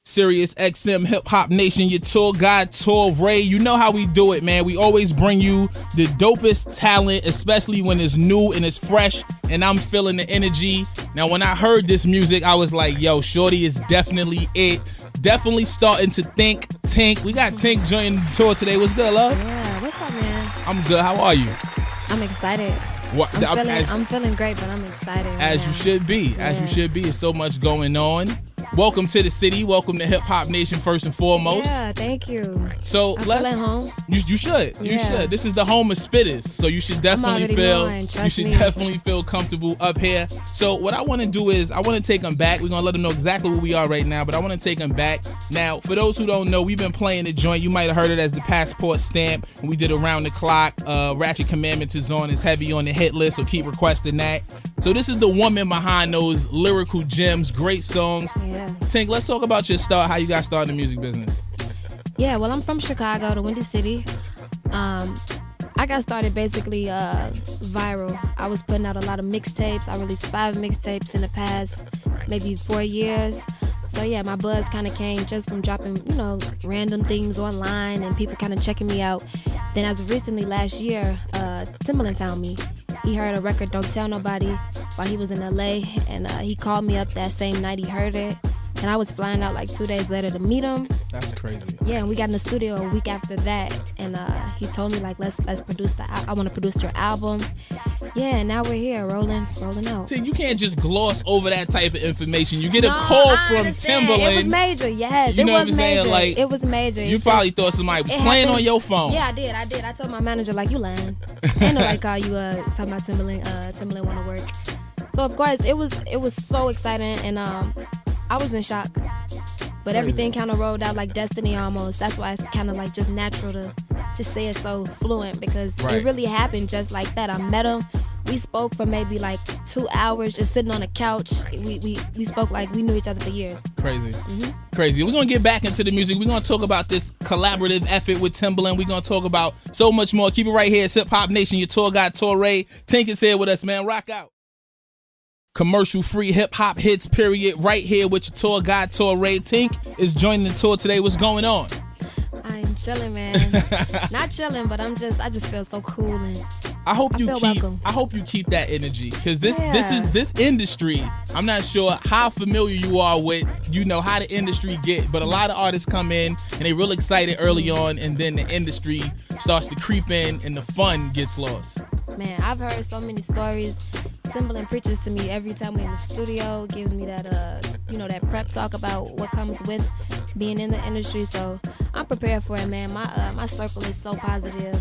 Sirius XM Hip Hop Nation, your tour guide, Torae. You know how we do it, man. We always bring you the dopest talent, especially when it's new and it's fresh, and I'm feeling the energy. Now, when I heard this music, I was like, yo, shorty is definitely it. Definitely starting to think Tink. We got Tink joining the tour today. What's good, love? Yeah, what's up, man? I'm good. How are you? I'm excited. What, I'm feeling great, but I'm excited. As you should be. Yeah. As you should be. There's so much going on. Welcome to the city. Welcome to Hip Hop Nation first and foremost. Yeah, thank you. So I let's. feel at home. You should. You Yeah. should. This is the home of spitters, so you should definitely feel comfortable up here. So what I want to do is I want to take them back. We're gonna let them know exactly where we are right now, but I want to take them back. Now, for those who don't know, we've been playing the joint. You might have heard it as the passport stamp. We did around the clock. Ratchet Commandments is on. It's heavy on the hit list, so keep requesting that. So this is the woman behind those lyrical gems, great songs. Yeah. Tink, let's talk about your start, how you got started in the music business. Yeah, well, I'm from Chicago, the Windy City. I got started basically viral. I was putting out a lot of mixtapes. I released 5 mixtapes in the past maybe 4 years. So yeah, my buzz kind of came just from dropping, random things online and people kind of checking me out. Then as of recently last year, Timbaland found me. He heard a record, Don't Tell Nobody, while he was in LA, and he called me up that same night he heard it. And I was flying out like 2 days later to meet him. That's crazy. Yeah, and we got in the studio a week after that, and he told me like, let's produce I want to produce your album. Yeah, and now we're here, rolling out. See, you can't just gloss over that type of information. You get a call from Timbaland. It was major, yes. You know what I'm major. saying? Like, it was major. You probably thought somebody was playing on your phone. Yeah, I did. I told my manager, like, you lying. Ain't nobody call you talking about Timbaland. Timbaland want to work. So of course it was so exciting, and I was in shock. But everything kind of rolled out like destiny almost. That's why it's kind of like just natural to just say it so fluent, because it really happened just like that. I met him. We spoke for maybe like 2 hours just sitting on a couch. We spoke like we knew each other for years. Crazy. Crazy. We're going to get back into the music. We're going to talk about this collaborative effort with Timbaland. We're going to talk about so much more. Keep it right here. It's Hip Hop Nation, your tour guide, Torae. Tink is here with us, man. Rock out. Commercial-free hip-hop hits, period, right here with your tour guide, Torae. Tink is joining the tour today. What's going on? I'm chilling, man. Not chilling, but I just feel so cool, and I hope you keep that energy, because this industry. I'm not sure how familiar you are with, how the industry get, but a lot of artists come in and they real excited early on, and then the industry starts to creep in and the fun gets lost. Man, I've heard so many stories. Timbaland preaches to me every time we're in the studio, gives me that that prep talk about what comes with being in the industry. So I'm prepared for it, man. My circle is so positive,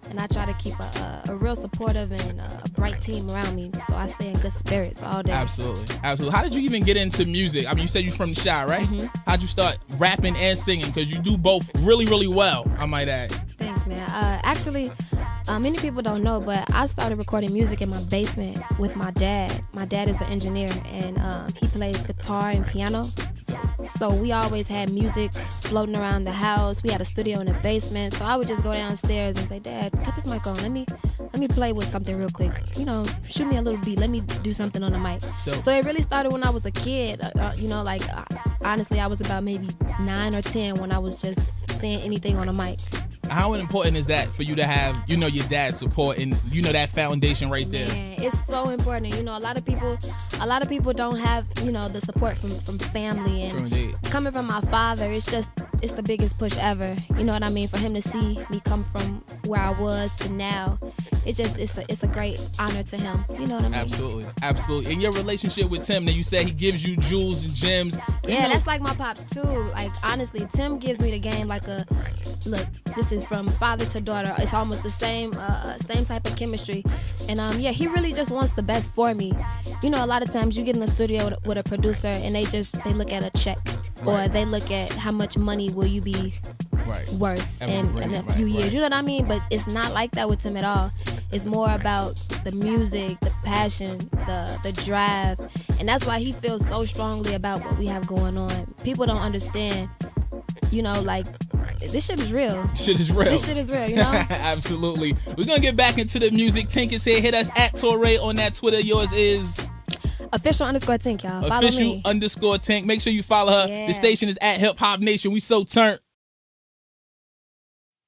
and I try to keep a real supportive and a bright team around me, so I stay in good spirits all day. Absolutely. How did you even get into music? I mean, you said you're from the Chi, right? Mm-hmm. How'd you start rapping and singing? Because you do both really, really well, I might add. Thanks, man. Actually, many people don't know, but I started recording music in my basement with my dad. My dad is an engineer, and he plays guitar and piano. So we always had music floating around the house. We had a studio in the basement, so I would just go downstairs and say, Dad, cut this mic on. Let me play with something real quick. Shoot me a little beat. Let me do something on the mic. So it really started when I was a kid. Honestly, I was about maybe 9 or 10 when I was just saying anything on a mic. How important is that for you to have, your dad's support and, that foundation right there? Man, it's so important. A lot of people don't have, the support from family. And coming from my father, it's the biggest push ever. You know what I mean? For him to see me come from where I was to now, it's a great honor to him. You know what I mean? Absolutely. In your relationship with Tim, now you said he gives you jewels and gems. Yeah, that's like my pops too. Like, honestly, Tim gives me the game like look, this is from father to daughter. It's almost the same type of chemistry. And he really just wants the best for me. A lot of times you get in the studio with a producer and they look at a check, or they look at how much money will you be worth in a few years. You know what I mean? But it's not like that with Tim at all. It's more about the music, the passion, the drive, and that's why he feels so strongly about what we have going on. People don't understand, this shit is real. This shit is real, Absolutely. We're going to get back into the music. Tink is here. Hit us at Torae on that Twitter. Yours is? Official_Tink, y'all. Follow me. Official_Tink. Make sure you follow her. Yeah. The station is at Hip Hop Nation. We so turned.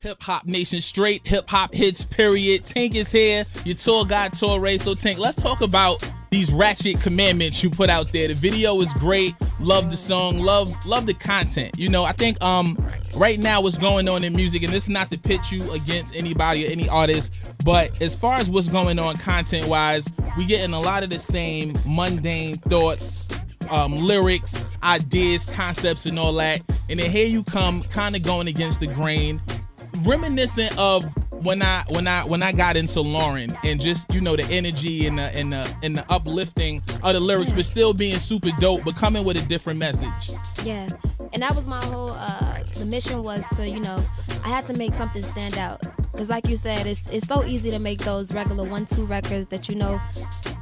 Hip Hop Nation, straight hip hop hits, period. Tink is here, your tour guide, Torae. So Tink, let's talk about these Ratchet Commandments you put out there. The video is great. Love the song. Love the content. You know, I think right now what's going on in music, and this is not to pitch you against anybody or any artist, but as far as what's going on content wise, we getting a lot of the same mundane thoughts, lyrics, ideas, concepts, and all that. And then here you come, kind of going against the grain, reminiscent of when I got into Lauren, and just, you know, the energy and the uplifting of the lyrics, but still being super dope, but coming with a different message. Yeah, and that was my whole the mission was to, you know, I had to make something stand out, because like you said, it's so easy to make those regular 1-2 records that, you know,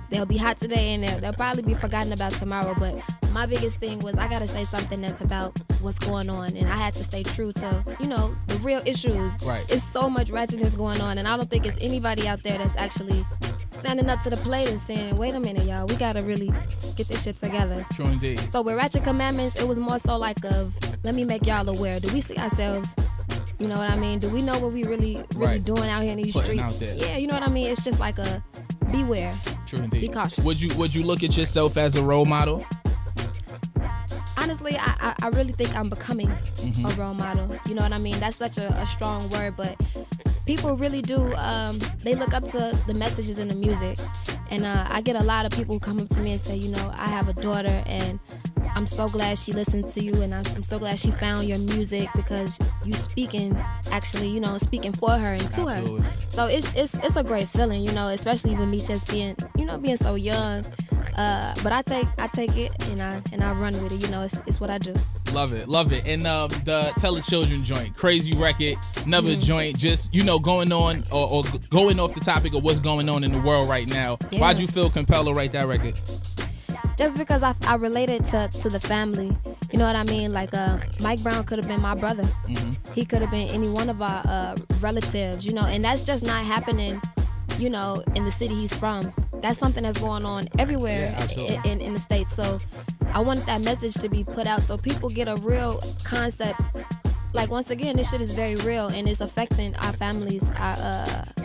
they'll be hot today and they'll probably be forgotten about tomorrow. But my biggest thing was I gotta say something that's about what's going on, and I had to stay true to, you know, the real issues. Right. It's so much ratchetness going on, and I don't think it's anybody out there that's actually standing up to the plate and saying, wait a minute, y'all, we gotta really get this shit together. True indeed. So with Ratchet Commandments, it was more so like let me make y'all aware. Do we see ourselves? You know what I mean? Do we know what we really Right. doing out here in these Putting streets? out there. Yeah, you know what I mean? It's just like a beware. True indeed. Be cautious. Would you look at yourself as a role model? Honestly, I really think I'm becoming a role model. You know what I mean? That's such a strong word, but people really do. They look up to the messages in the music. And I get a lot of people who come up to me and say, you know, I have a daughter, and I'm so glad she listened to you, and I'm so glad she found your music, because you speaking, actually, you know, speaking for her and to Absolutely. her. So it's a great feeling, you know, especially with me just being, you know, being so young. But I take it and I run with it. You know, it's what I do. Love it. And the Tell the Children joint, crazy record, another joint, just, you know, going on or going off the topic of what's going on in the world right now. Yeah. Why'd you feel compelled to write that record? Just because I related to the family. You know what I mean? Like Mike Brown could have been my brother. He could have been any one of our relatives, you know, and that's just not happening, you know, in the city he's from. That's something that's going on everywhere in the States. So I wanted that message to be put out so people get a real concept. Like, once again, this shit is very real, and it's affecting our families.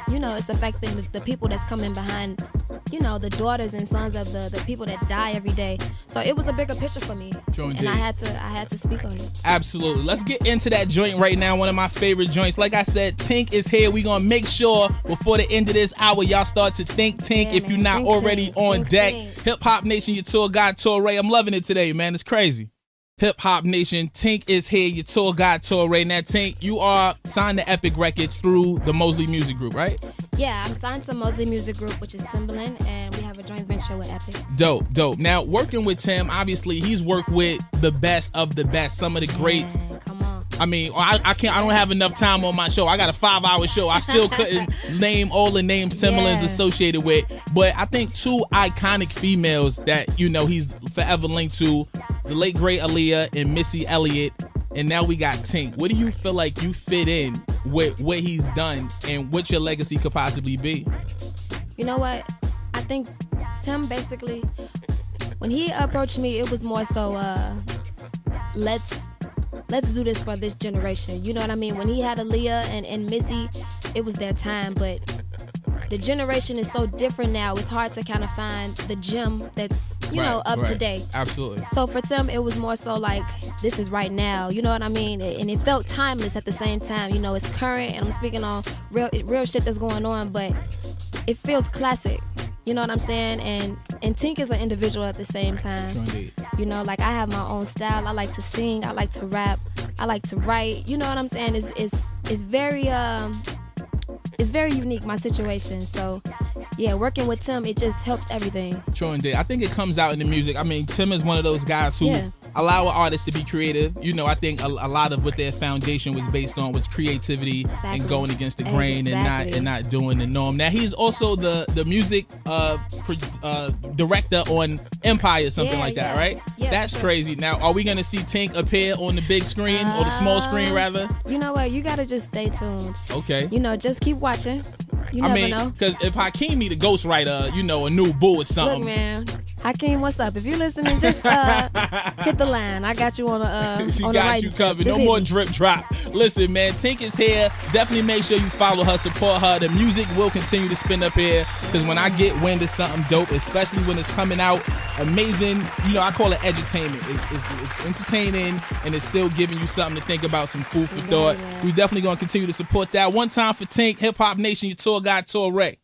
You know, it's affecting the people that's coming behind, you know, the daughters and sons of the people that die every day. So it was a bigger picture for me, and I had to speak on it. Absolutely. Let's get into that joint right now. One of my favorite joints. Like I said, Tink is here. We gonna make sure before the end of this hour, y'all start to think Tink. Yeah, if you're not Tink, already Tink, on Tink, deck. Tink. Hip Hop Nation, your tour guide, Torae. I'm loving it today, man. It's crazy. Hip Hop Nation, Tink is here, your tour guide, Torae. Now, Tink, you are signed to Epic Records through the Mosley Music Group, right? Yeah, I'm signed to Mosley Music Group, which is Timbaland, and we have a joint venture with Epic. Dope. Now, working with Tim, obviously, he's worked with the best of the best, some of the greats. Man, come on. I mean, I don't have enough time on my show. I got a 5-hour show. I still couldn't name all the names Timbaland's associated with. But I think two iconic females that, you know, he's forever linked to, the late great Aaliyah and Missy Elliott. And now we got Tink. What do you feel like you fit in with what he's done and what your legacy could possibly be? You know what? I think Tim basically, when he approached me, it was more so, let's do this for this generation. You know what I mean? When he had Aaliyah and Missy, it was their time. But the generation is so different now. It's hard to kind of find the gem that's, you know, up to date. Absolutely. So for Tim, it was more so like, this is right now. You know what I mean? And it felt timeless at the same time. You know, it's current, and I'm speaking on real shit that's going on, but it feels classic. You know what I'm saying? And Tink is an individual at the same time. Sure indeed. You know, like, I have my own style. I like to sing. I like to rap. I like to write. You know what I'm saying? It's very unique, my situation. So yeah, working with Tim, it just helps everything. True indeed. I think it comes out in the music. I mean, Tim is one of those guys who allow artists to be creative. You know, I think a lot of what their foundation was based on was creativity and going against the grain and not doing the norm. Now, he's also the music director on Empire, something like that, right? Yeah, that's crazy. Now, are we gonna see Tink appear on the big screen or the small screen rather? You know what? You gotta just stay tuned. Okay. You know, just keep watching. You never know. Because if Hakimi, the ghostwriter, you know, a new boo or something. Look, man, Hakeem, what's up? If you're listening, just hit the line. I got you on the she on got the right you tip. covered. Just No hit more me. drip drop. Listen, man, Tink is here. Definitely make sure you follow her, support her. The music will continue to spin up here because when I get wind of something dope, especially when it's coming out, amazing. You know, I call it edutainment. It's entertaining and it's still giving you something to think about, some food for thought. Yeah. We definitely gonna continue to support that. One time for Tink, Hip Hop Nation, your tour guide Torae.